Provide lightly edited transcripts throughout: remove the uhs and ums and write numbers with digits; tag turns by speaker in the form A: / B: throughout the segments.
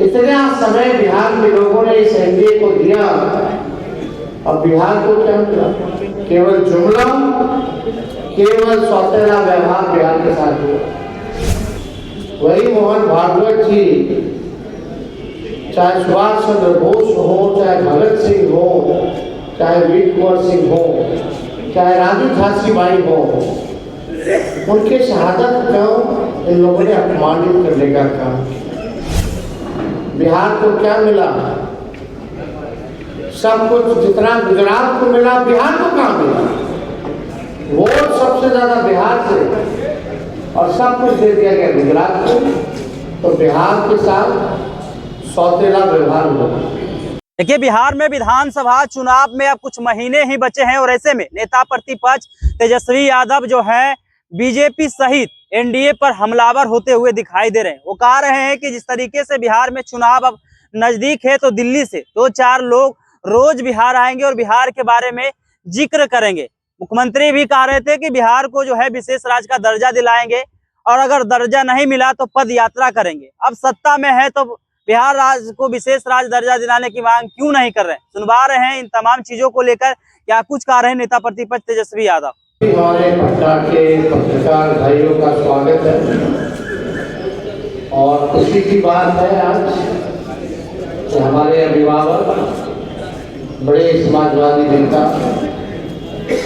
A: इतना समय बिहार के लोगों ने इस एनडीए को दिया और बिहार को क्या मिला? केवल जुमला, केवल सौतेला व्यवहार बिहार के साथ हुआ। वही मोहन भागवत जी, चाहे सुभाष चंद्र बोस हो, चाहे भगत सिंह हो, चाहे वीर कुंवर सिंह हो, चाहे रानी झांसीबाई हो, उनके शहादत को इन लोगों ने अपमानित करने का काम किया। बिहार को क्या मिला? सब कुछ जितना गुजरात को मिला, बिहार को कहाँ मिला? वोट सबसे ज्यादा बिहार से और सब कुछ दे दिया गया गुजरात को। तो बिहार के साथ सौतेला व्यवहार हुआ।
B: देखिए, बिहार में विधानसभा चुनाव में अब कुछ महीने ही बचे हैं और ऐसे में नेता प्रतिपक्ष तेजस्वी यादव जो है बीजेपी सहित एनडीए पर हमलावर होते हुए दिखाई दे रहे हैं। वो कह रहे हैं कि जिस तरीके से बिहार में चुनाव अब नजदीक है तो दिल्ली से 2-4 लोग रोज बिहार आएंगे और बिहार के बारे में जिक्र करेंगे। मुख्यमंत्री भी कह रहे थे कि बिहार को जो है विशेष राज्य का दर्जा दिलाएंगे और अगर दर्जा नहीं मिला तो पद यात्रा करेंगे। अब सत्ता में है तो बिहार राज्य को विशेष राज्य दर्जा दिलाने की मांग क्यों नहीं कर रहे हैं? सुनवा रहे हैं इन तमाम चीजों को लेकर क्या कुछ कह रहे हैं नेता प्रतिपक्ष तेजस्वी यादव।
A: हमारे पटना के पत्रकार भाइयों का स्वागत है और खुशी की बात है आज कि हमारे अभिभावक, बड़े समाजवादी नेता,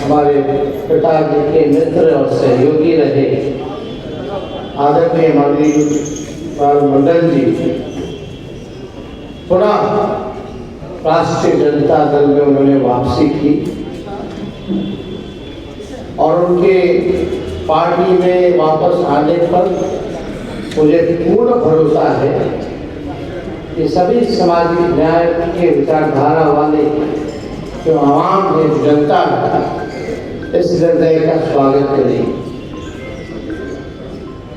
A: हमारे पिताजी के मित्र और सहयोगी रहे आदरणीय माननीय मंडल जी पुनः राष्ट्रीय जनता दल में उन्होंने वापसी की और उनके पार्टी में वापस आने पर मुझे पूर्ण भरोसा है कि सभी सामाजिक न्याय के विचारधारा वाले जो आवाम है, जनता है, इस निर्णय का स्वागत करेगी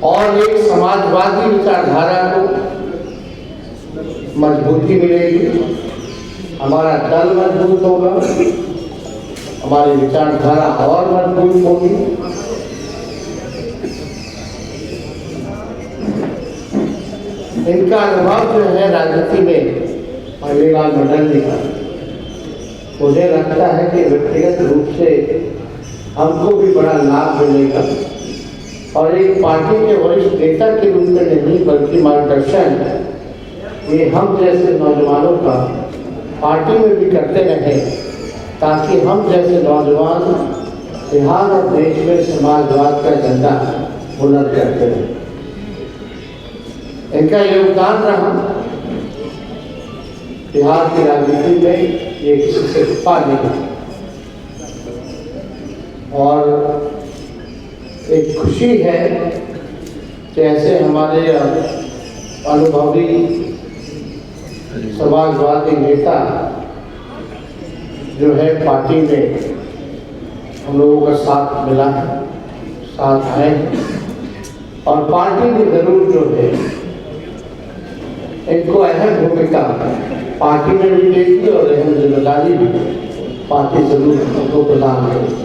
A: और एक समाजवादी विचारधारा को मजबूती मिलेगी। हमारा दल मजबूत होगा, हमारी विचारधारा और मजबूत होगी। इनका अनुभव जो है राजनीति में अग्रवाल मंडल जी का, मुझे लगता है कि व्यक्तिगत रूप से हमको भी बड़ा लाभ मिलेगा और एक पार्टी के वरिष्ठ नेता के रूप में नहीं बल्कि मार्गदर्शन ये हम जैसे नौजवानों का पार्टी में भी करते रहे ताकि हम जैसे नौजवान बिहार और देश में समाजवाद का झंडा बुलंद करते रहे। इनका योगदान रहा बिहार की राजनीति में, ये किसी से छुपा नहीं और एक खुशी है कि ऐसे हमारे अनुभवी समाजवादी नेता जो है पार्टी में हम लोगों का साथ मिला है, साथ आए और पार्टी में जरूर जो है इनको अहम भूमिका पार्टी में भी देगी और अहम जिम्मेदारी भी पार्टी जरूर उनको प्रदान करेगी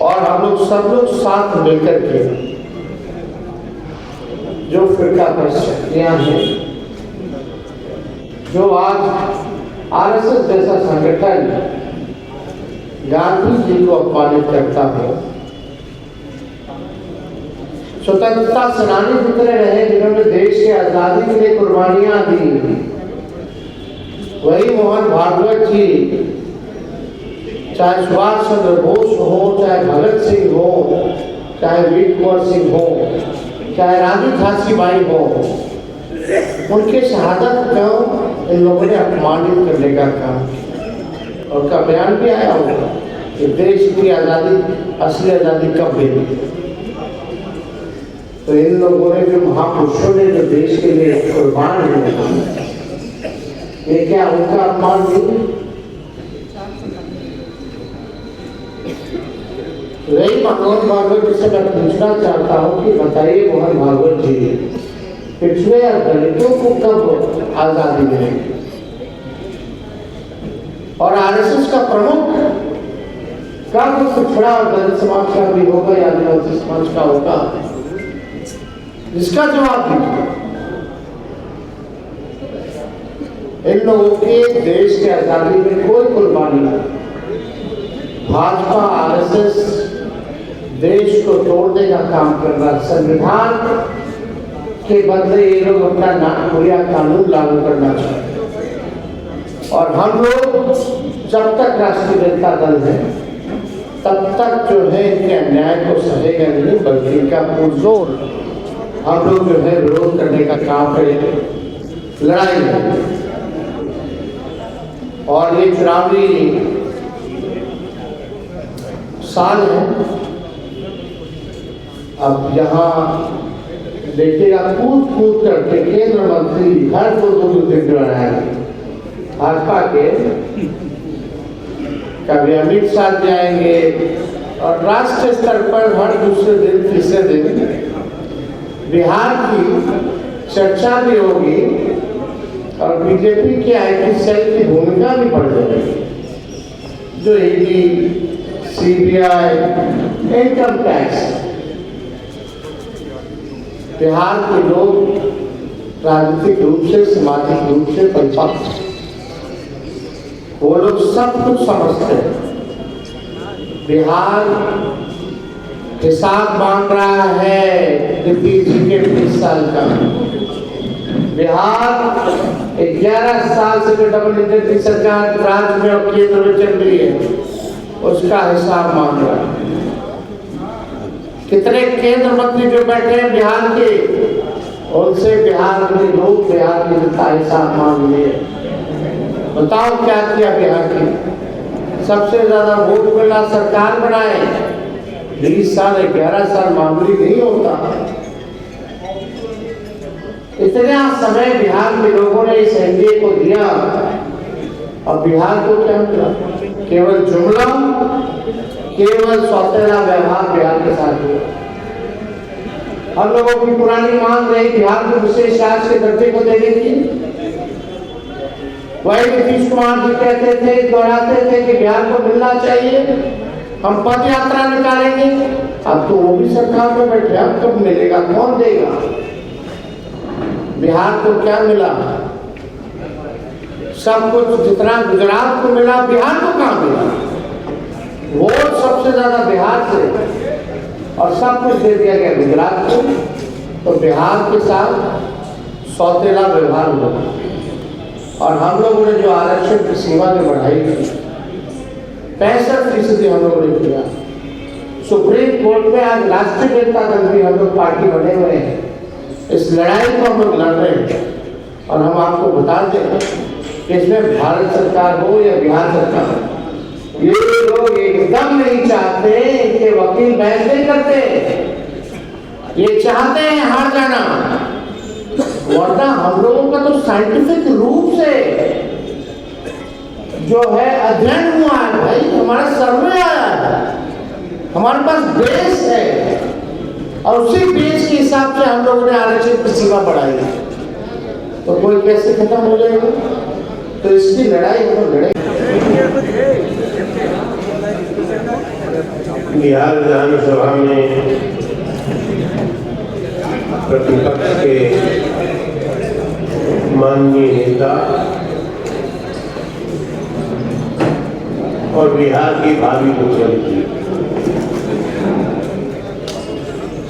A: और हम लोग सब लोग साथ मिलकर के जो फिरका पर शक्तियां हैं, जो आज आरएसएस जैसा संगठन गांधी जी को अपमानित करता है, स्वतंत्रता सेनानी जितने रहे जिन्होंने देश की आजादी के लिए कुर्बानियां दी, वही मोहन भागवत जी, चाहे सुभाष चंद्र बोस हो, चाहे भगत सिंह हो, चाहे वीर कुंवर सिंह हो, चाहे रानी झांसीबाई हो, उनके शहादत को इन लोगों ने अपमानित करने का काम किया और उनका बयान भी आया होगा कि देश की आज़ादी, असली आज़ादी कब मिली। तो इन लोगों ने जो महापुरुषों ने जो देश के लिए कुर्बान हुए, ये क्या उनका अपमान नहीं? वही मोहन भागवत से मैं पूछना चाहता हूँ कि बताइए मोहन भागवत जी, पिछड़े और दलितों को कब आजादी मिलेगी? और आरएसएस का प्रमुख कब पिछड़ा और दलित समाज का भी होगा या आदिवासी समाज का होगा? इसका जवाब दीजिए। इन लोगों के देश के आजादी में कोई कुर्बानी नहीं। भाजपा आरएसएस देश को तोड़ने का काम कर रहा है। संविधान के बदले ये लोग अपना नागपुरिया कानून लागू करना चाहते हैं। और हम लोग जब तक राष्ट्रीय जनता दल है तब तक जो है इनके अन्याय को सहेगा नहीं, बल्कि इनका पुरजोर हम लोग जो है विरोध करने का काम करेंगे, लड़ाई है। और ये चुनावी साल है। अब यहाँ देखिएगा कूद कूद करके केंद्र मंत्री हर दो दिन बनाएंगे भाजपा के, कभी अमित शाह जाएंगे और राष्ट्रीय स्तर पर हर दूसरे दिन तीसरे दिन बिहार की चर्चा भी होगी और बीजेपी के आईटी सेल की भूमिका भी बढ़ जाएगी, जो ED, CBI, income tax, Bihar के लोग राजनीतिक रूप से, सामाजिक रूप से परिपक्व, वो लोग सब कुछ समझते हैं। बिहार हिसाब मांग रहा है नीतीश जी के 20 साल का। बिहार 11 साल से जो डबल इंजन की सरकार राज्य में और केंद्र में चल रही है, उसका हिसाब मांग रहा है। कितने केंद्र मंत्री जो बैठे हैं बिहार के, उनसे बिहार के लोग, बिहार की जनता हिसाब मांग लिए। बताओ क्या किया बिहार की? सबसे ज्यादा वोट मिला, सरकार बनाए। 20 साल 11 साल मामूली नहीं होता। इतना समय बिहार के लोगों ने इस एनडीए को दिया और बिहार को क्या मिला? केवल जुमला, केवल सौतेला व्यवहार बिहार के साथ हुआ। हम लोगों की पुरानी मांग रही बिहार को विशेष राज्य के दर्जे को देने की। वही नीतीश कुमार जी कहते थे, दोहराते थे कि बिहार को मिलना चाहिए, हम पद यात्रा निकालेंगे। अब तो वो भी सरकार में बैठे, अब कब मिलेगा, कौन देगा? बिहार को क्या मिला? सब कुछ जितना गुजरात को मिला, बिहार को कहाँ मिला? वोट सबसे ज्यादा बिहार से और सब कुछ दे दिया गया गुजरात को। तो बिहार के साथ सौतेला व्यवहार हुआ। और हम लोगों ने जो आरक्षण की सीमा जो बढ़ाई थी, 65% हम लोगों ने किया। सुप्रीम कोर्ट में आज राष्ट्रीय जनता दल भी हम लोग पार्टी बने हुए हैं। इस लड़ाई को हम लोग लड़ रहे हैं और हम आपको बता दें कि इसमें भारत सरकार हो या बिहार सरकार हो, ये लोग एकदम नहीं चाहते, इनके वकील बहस नहीं करते, ये चाहते हैं हार जाना। वरना हम लोगों का तो साइंटिफिक रूप से जो है अध्ययन हुआ है भाई, हमारा सर्वे आया है, हमारे पास बेस है और उसी बेस के हिसाब से हम लोगों ने आरक्षण की सीमा बढ़ाई है। तो कोई कैसे खत्म हो जाएगा? तो इसकी लड़ाई हम लोग लड़ेंगे।
C: बिहार विधानसभा में प्रतिपक्ष के माननीय नेता और बिहार की भावी मुख्यमंत्री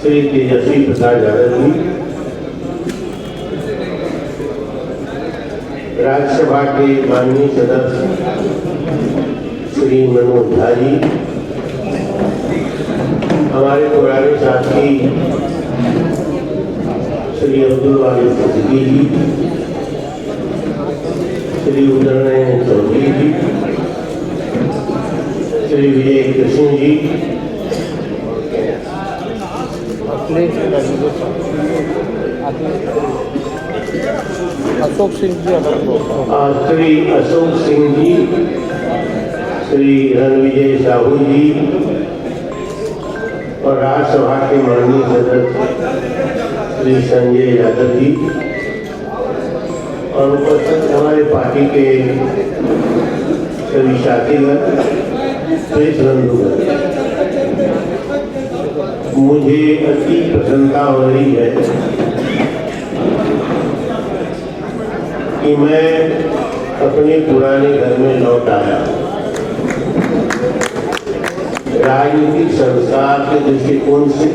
C: श्री तेजस्वी प्रसाद यादव जी, राज्यसभा के माननीय सदस्य श्री मनोज झा जी, हमारे पुराने साथी श्री अब्दुल वालिद सिद्दीकी जी, श्री उदयनारायण चौधरी जी, श्री विजय कृष्ण जी,
A: अशोक सिंह जी,
C: श्री अशोक सिंह जी, श्री रणविजय साहू जी और राज्यसभा के माननीय सदस्य श्री संजय यादव जी और उपस्थित हमारे पार्टी के सभी साथीगण, प्रेस बंधुगण, मुझे अति प्रसन्नता हो रही है कि मैं अपने पुराने घर में लौट आया। राजनीतिक संस्कार के दृष्टिकोण से,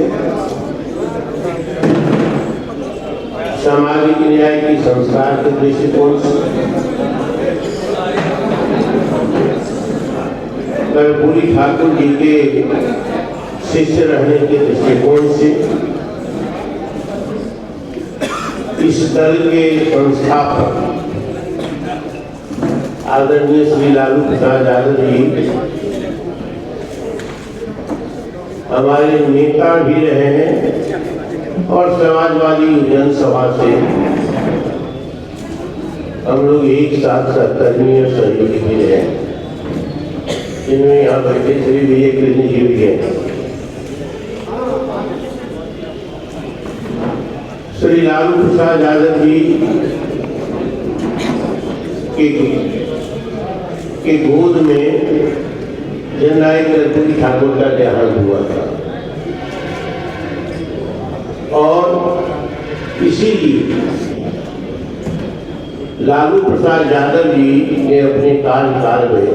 C: सामाजिक न्याय की संस्कार के दृष्टिकोण से, कर्पूरी ठाकुर जी के शिष्य रहने के दृष्टिकोण से इस दल के संस्थापक आदरणीय श्री लालू प्रसाद यादव जी हमारे नेता भी रहे हैं और समाजवादी जनसभा से हम लोग एक साथ सहकर्मी और सहयोगी भी रहे हैं, जिनमें यहाँ बैठे श्री विजय कृष्ण जी भी हैं। श्री लालू प्रसाद यादव जी के गोद में जननायक कर्पूरी ठाकुर का देहांत हुआ था और इसीलिए लालू प्रसाद यादव जी ने अपने कार्यकाल में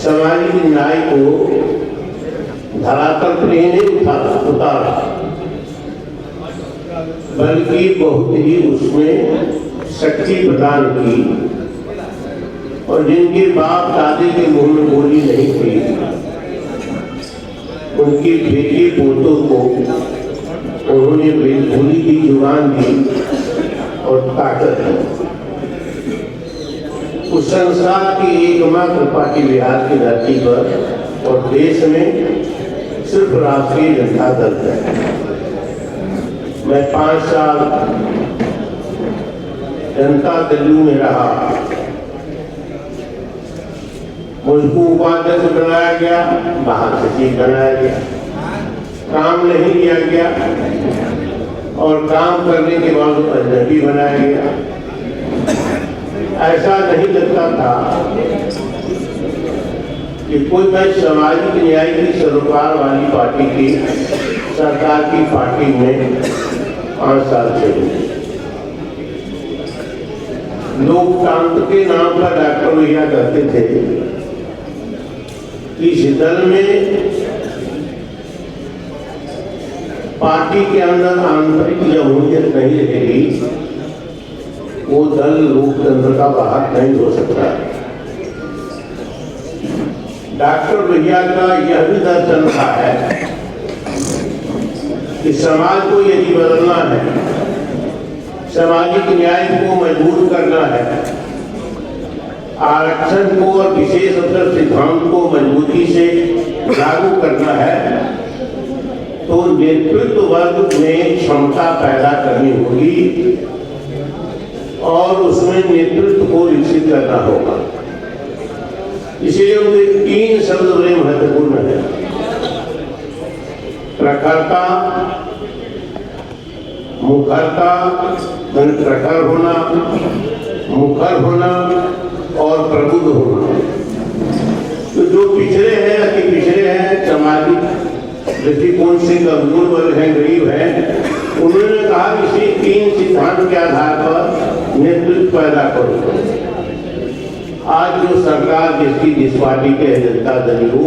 C: सामाजिक न्याय को धरातल पर ही नहीं उतारा, बल्कि बहुत ही उसमें शक्ति प्रदान की और जिनके बाप दादे के मुंह में बोली नहीं थी, उनके बेटे पोतों को उन्होंने बेलखुली की जुबान दी और ताकत दी। उस संसार की एकमात्र पार्टी बिहार की धरती पर और देश में सिर्फ राष्ट्रीय जनता दल है। मैं 5 साल जनता दल में रहा, मुझको उपाध्यक्ष बनाया गया, महासचिव बनाया गया, काम नहीं किया गया और काम करने के बाद अजनबी बनाया गया। ऐसा नहीं लगता था कि कोई मैं सामाजिक न्याय की सरोकार वाली पार्टी की सरकार की पार्टी में 5 साल चलूं। लोकतंत्र के नाम पर डॉक्टर भैया कहते थे कि इस दल में पार्टी के अंदर आंतरिक जमहूरियत नहीं रहेगी, वो दल लोकतंत्र का वाहक नहीं हो सकता। डॉक्टर भैया का यह भी दर्शन था है कि समाज को यदि बदलना है, सामाजिक न्याय को मजबूत करना है, आरक्षण को और विशेष अवसर सिद्धांत को मजबूती से लागू करना है, तो नेतृत्व वर्ग में क्षमता पैदा करनी होगी और उसमें नेतृत्व को विकसित करना होगा। इसलिए उनके 3 शब्द बड़े महत्वपूर्ण है: प्रखरता, मुखरता, प्रखर होना, मुखर होना और प्रबुद्ध होना। तो जो पिछड़े हैं, अति पिछड़े हैं, सामाजिक दृष्टिकोण से कमजोर वर्ग हैं, गरीब हैं, उन्होंने कहा कि इसी 3 सिद्धांत के आधार पर नेतृत्व पैदा करो। आज जो सरकार जिस पार्टी के जनता दल हो,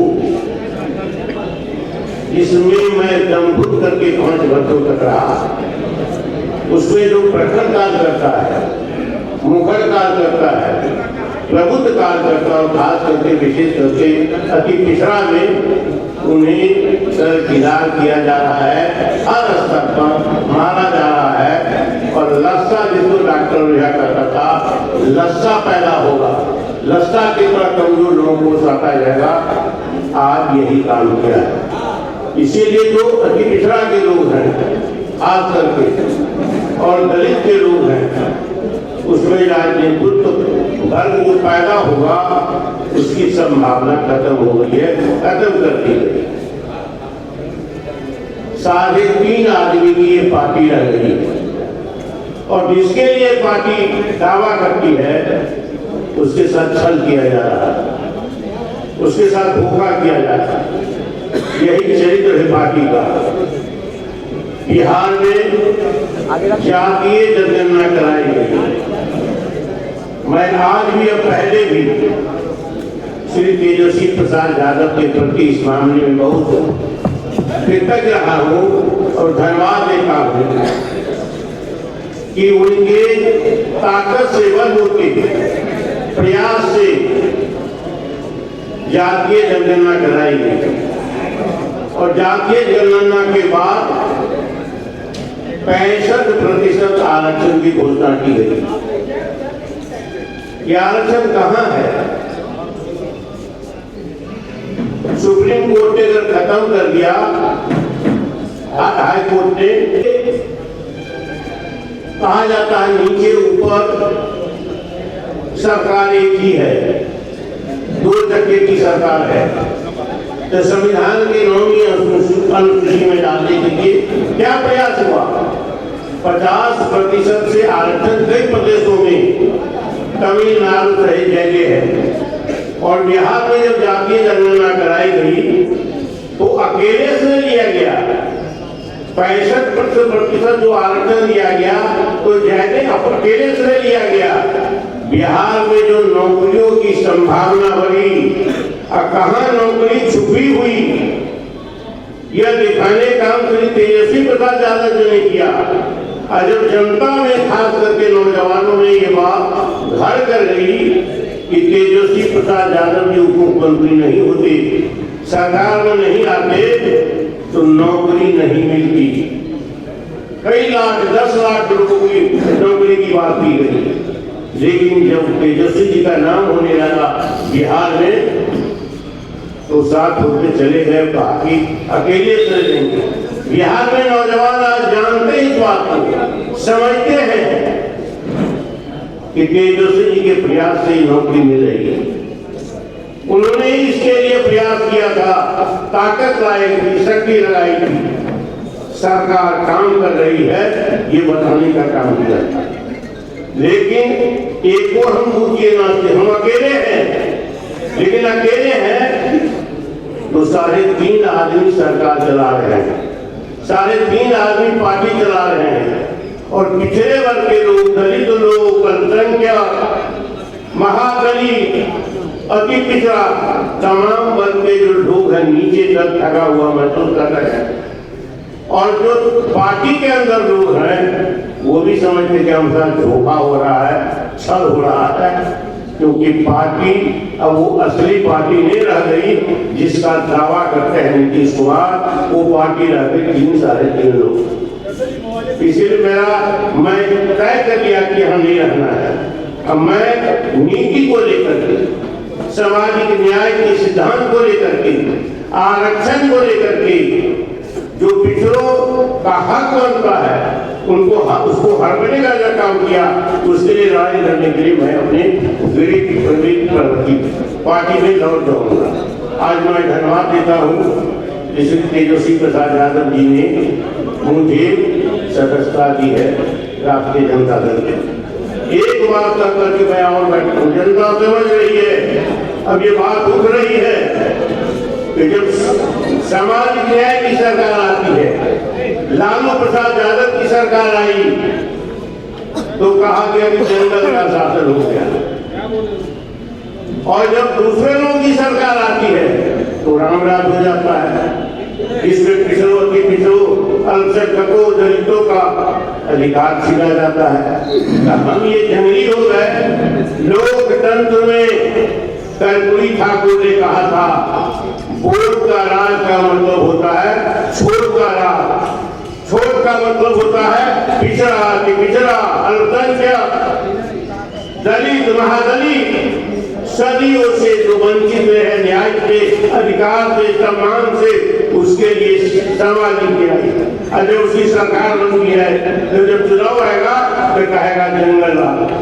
C: जिसमें मैं दमघुट करके 5 वर्षों तक रहा, उसमें जो प्रखर कार्य करता है, मुखर कार्य करता है, प्रबुद्ध कार्य करता है और खास करके विशेष करके अति पिछड़ा में उन्हें सरकिनार किया जा रहा है, हर स्तर पर मारा जा रहा है। और लस्सा, जिसको डॉक्टर भैया कहता था, लस्सा पैदा होगा, लस्सा के तरह कमजोर लोगों को सता जाएगा। आज यही काम किया है। इसीलिए जो अति पिछड़ा के लोग हैं, खास करके और दलित के लोग हैं, उसमें नेतृत्व वर्ग जो पैदा होगा उसकी संभावना खत्म हो गई है, खत्म कर दी गई। 3.5 आदमी की ये पार्टी रह गई और जिसके लिए पार्टी दावा करती है उसके साथ छल किया जा रहा है, उसके साथ धोखा किया जा रहा है। यही चरित्र है पार्टी का। बिहार में जातीय जनगणना कराई गई, मैं आज भी और पहले भी श्री तेजस्वी प्रसाद यादव के प्रति इस मामले में बहुत कृतज्ञ रहा हूँ और धन्यवाद देता हूँ कि उनके ताकत से बल होते प्रयास से जातीय जनगणना कराई गई और जातीय जनगणना के बाद 65% आरक्षण की घोषणा की गई। यह आरक्षण कहाँ है? सुप्रीम कोर्ट ने अगर खत्म कर दिया, हाई कोर्ट ने, कहा जाता है नीचे ऊपर सरकार एक ही है, 2 टक्के की सरकार है, तो संविधान के 9वीं अनुसूची में डालने के लिए क्या प्रयास हुआ? 50% से आरक्षण कई प्रदेशों में, तमिलनाडु सहित जगह है। और बिहार में जब जातीय जनगणना कराई गई तो अकेले से लिया गया 65% जो आरक्षण दिया गया तो जैसे अकेले से लिया गया। बिहार में जो नौकरियों की संभावना बढ़ी और कहाँ नौकरी छुपी हुई, यह दिखाने का काम श्री तेजस्वी प्रसाद यादव जी ने किया। और जब जनता में खास करके नौजवानों में ये बात घर कर गई कि तेजस्वी प्रसाद यादव जी उप मुख्यमंत्री नहीं होते, सरकार में नहीं आते, तो नौकरी नहीं मिलती। कई लाख 10 लाख लोगों की नौकरी की बात की गई, लेकिन जब तेजस्वी जी का नाम होने लगा बिहार में तो साथ होते चले गए, बाकी अकेले चले जाएंगे। बिहार में नौजवान आज जानते इस बात को, समझते हैं कि तेजस्वी जी के प्रयास से नौकरी मिल रही है। उन्होंने इसके लिए प्रयास किया था, ताकत लाई थी, शक्ति लगाई थी। सरकार काम कर रही है ये बताने का काम किया था। लेकिन एक को हम पूछिए ना, हम अकेले हैं, लेकिन अकेले हैं तो 3.5 आदमी सरकार चला रहे हैं, 3.5 आदमी पार्टी चला रहे हैं। और पिछड़े वर्ग के लोग, दलित लोग, अल्पसंख्यक, महादलित, अति पिछड़ा, तमाम वर्ग के जो लोग हैं नीचे तक ठगा हुआ महसूस कर रहे हैं। और जो पार्टी के अंदर लोग हैं वो भी समझते कि हम साथ धोखा हो रहा है, छल हो रहा है, क्योंकि पार्टी अब वो असली पार्टी नहीं रह गई जिसका दावा करते हैं नीतीश कुमार। वो पार्टी रह गई 3-3.5 लोग। इसीलिए मैं तय कर लिया कि हम नहीं रहना है। अब मैं नीति को लेकर के, सामाजिक न्याय के सिद्धांत को लेकर के, आरक्षण को लेकर के, जो पिछड़ों का हक बनता है उनको उसको हड़पने का जो काम किया, उसके लिए लड़ाई लड़ने के लिए मैं अपने पार्टी में लौट जाऊंगा। आज मैं धन्यवाद देता हूँ श्री तेजस्वी प्रसाद यादव जी ने मुझे सदस्यता दी है राष्ट्रीय जनता दल के। एक बात का करके मैं और बैठा हूँ, जनता समझ रही है, अब ये बात उठ रही है कि जब सामाजिक न्याय की सरकार आती है, लालू प्रसाद यादव की सरकार आई तो कहा गया कि जंगल का शासन हो गया, और जब दूसरे लोगों की सरकार आती है तो रामराज हो जाता है। इसमें पिछड़ों की अल्पसंख्यकों, दलितों का अधिकार छीना जाता है। हम ये जंगली हो गए। लोकतंत्र में कर्पूरी ठाकुर ने कहा था, वोट का राज का मतलब होता है छोट का राज। छोट का मतलब होता है पिछड़ा कि पिछड़ा, अल्पसंख्यक, दलित, महादलित, सदियों से जो वंचित है न्याय से, अधिकार से, सम्मान से, उसके लिए सामाजिक न्याय। और जब उसकी सरकार बनती है तो जब चुनाव आएगा तो कहेगा जंगल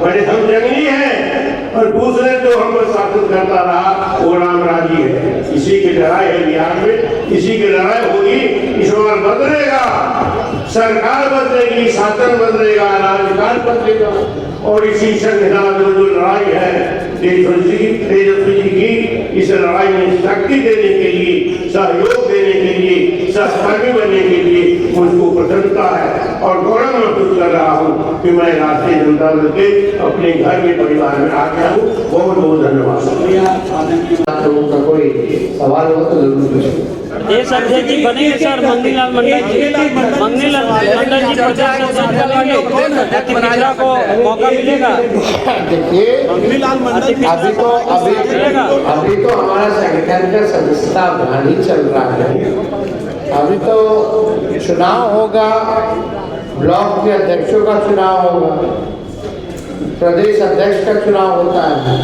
C: बड़े हम जंगली हैं, और दूसरे जो हम शासन करता रहा वो रामराजी है। इसी की लड़ाई है बिहार में, इसी की लड़ाई होगी। इस बार बदलेगा, सरकार बदलेगी, शासन बदलेगा, राजकाज बदलेगा, और इसी संविधान में जो लड़ाई है तेजस्वी जी की, इस लड़ाई में शक्ति देने के लिए, सहयोग देने के लिए, सहकर्मी बनने के लिए मुझको प्रसन्नता है और गौरव महसूस कर रहा हूँ कि मैं राष्ट्रीय जनता दल के अपने घर में परिवार में आ गया हूँ। बहुत बहुत धन्यवाद।
A: आप लोगों का कोई सवाल हो तो जरूर पूछें।
D: देश अध्यक्ष जी बनेंगे सर मंगनीलाल मंडल जी। मंगनीलाल मंडल जी प्रचार को मौका मिलेगा।
A: देखिए अभी तो हमारा संगठन का सदस्यता अभियान ही चल रहा है। अभी तो चुनाव होगा, ब्लॉक के अध्यक्षों का चुनाव होगा, प्रदेश अध्यक्ष का चुनाव होता है,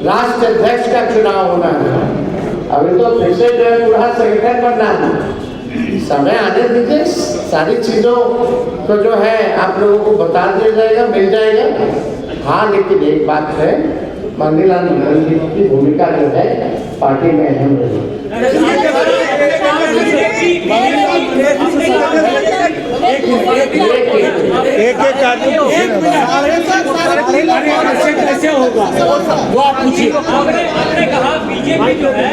A: राष्ट्र अध्यक्ष का चुनाव होना है। अभी तो फिर से जो है पूरा संगठन बनना है। समय आने दीजिए, सारी चीजों को जो है आप लोगों को बता दिया जाएगा, मिल जाएगा। हाँ, लेकिन एक बात है, मंगनीलाल मंडल जी की भूमिका जो है पार्टी में अहम रही।
D: कैसे होगा वो आप पूछिए।
E: आपने कहा बीजेपी जो है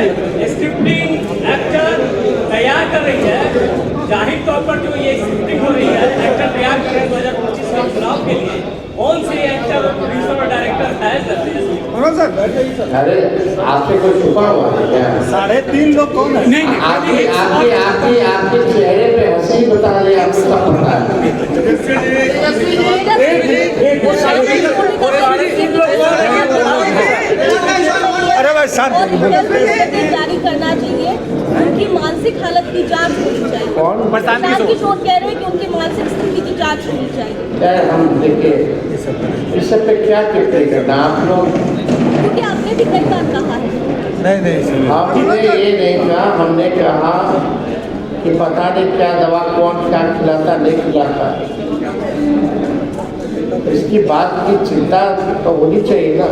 E: स्क्रिप्टिंग एक्टर तैयार कर रही है। जाहिर तौर पर जो ये स्क्रिप्टिंग हो रही है, एक्टर तैयार कर रहे हैं 2025 के चुनाव के लिए, कौन से एक्टर और प्रोड्यूसर और डायरेक्टर है सर?
A: अरे आपसे कोई छुपा हुआ है क्या?
D: 3.5 लोग कौन है? नहीं
A: आपके चेहरे पे हंसी बता रही, आपको सब पता है।
D: अरे भाई शांत
F: जारी करना चाहिए। उनकी मानसिक हालत की जांच होनी चाहिए। प्रशांत किशोर कह रहे हैं कि उनकी मानसिक स्थिति की जांच होनी चाहिए।
A: हम देखिए इस सब पे क्या टिप्पणी करना आप लोग,
F: क्योंकि आपने भी कई बार कहा है।
D: नहीं
A: हमने ये नहीं कहा, हमने कहा कि पता नहीं क्या दवा कौन क्या खिलाता नहीं खिलाता, इसकी बात की चिंता तो होनी चाहिए ना।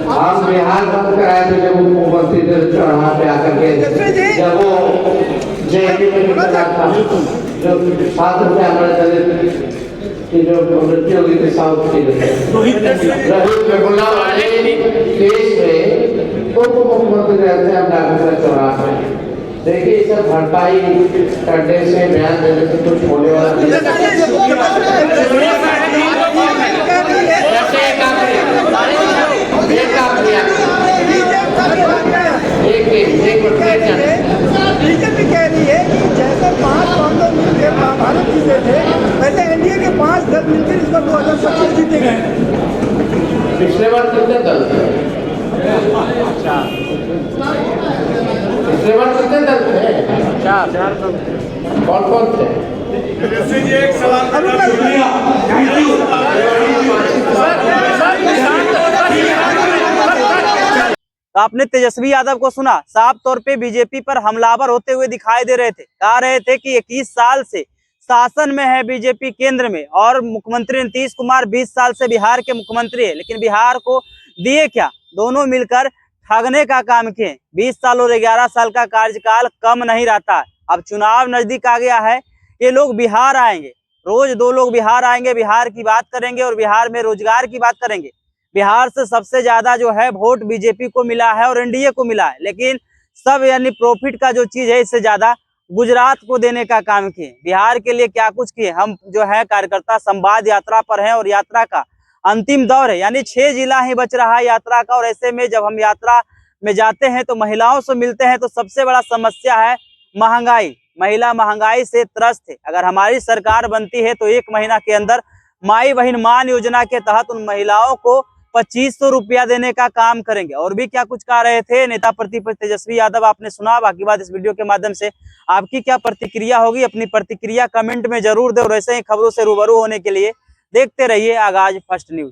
A: हम बिहार बंद कराए थे जब मुख्यमंत्री चढ़ा पे आकर के, जब वो जेएनयू में निकला था, जो 7 रुपया हमारे दलित की जो मृत्यु हुई थी साउथ की, रोहित वेमुला वाले केस में उप मुख्यमंत्री रहते हैं नागपुर चौराहा में। देखिए ये सब भरपाई करने से, बयान देने से कुछ होने वाला नहीं।
G: बीजेपी कह रही है कि जैसे 5 कांग्रेस मिलकर भारत जीते थे, वैसे एनडीए के 5 दल मिलकर इस बार 2025 जीते गए।
A: पिछले बार कितने दल थे? पिछले बार कितने दल थे? 4। कौन कौन थे?
G: एक सवाल
B: तो आपने तेजस्वी यादव को सुना, साफ तौर पे बीजेपी पर हमलावर होते हुए दिखाई दे रहे थे। कह रहे थे कि 21 साल से शासन में है बीजेपी केंद्र में, और मुख्यमंत्री नीतीश कुमार 20 साल से बिहार के मुख्यमंत्री है, लेकिन बिहार को दिए क्या? दोनों मिलकर ठगने का काम किए। 20 साल और 11 साल का कार्यकाल कम नहीं रहता है। अब चुनाव नजदीक आ गया है, ये लोग बिहार आएंगे, रोज 2 लोग बिहार आएंगे, बिहार की बात करेंगे और बिहार में रोजगार की बात करेंगे। बिहार से सबसे ज्यादा जो है वोट बीजेपी को मिला है और एनडीए को मिला है, लेकिन सब यानी प्रॉफिट का जो चीज है इससे ज्यादा गुजरात को देने का काम किए। बिहार के लिए क्या कुछ किए? हम जो है कार्यकर्ता संवाद यात्रा पर हैं और यात्रा का अंतिम दौर है, यानी 6 जिला ही बच रहा है यात्रा का। और ऐसे में जब हम यात्रा में जाते हैं तो महिलाओं से मिलते हैं, तो सबसे बड़ा समस्या है महंगाई। महिला महंगाई से त्रस्त है। अगर हमारी सरकार बनती है तो 1 महीना के अंदर माई बहन मान योजना के तहत उन महिलाओं को 2500 रुपया देने का काम करेंगे। और भी क्या कुछ कह रहे थे नेता प्रतिपक्ष तेजस्वी यादव, आपने सुना। बाकी बात इस वीडियो के माध्यम से आपकी क्या प्रतिक्रिया होगी, अपनी प्रतिक्रिया कमेंट में जरूर दे। और ऐसे ही खबरों से रूबरू होने के लिए देखते रहिए आगाज फर्स्ट न्यूज।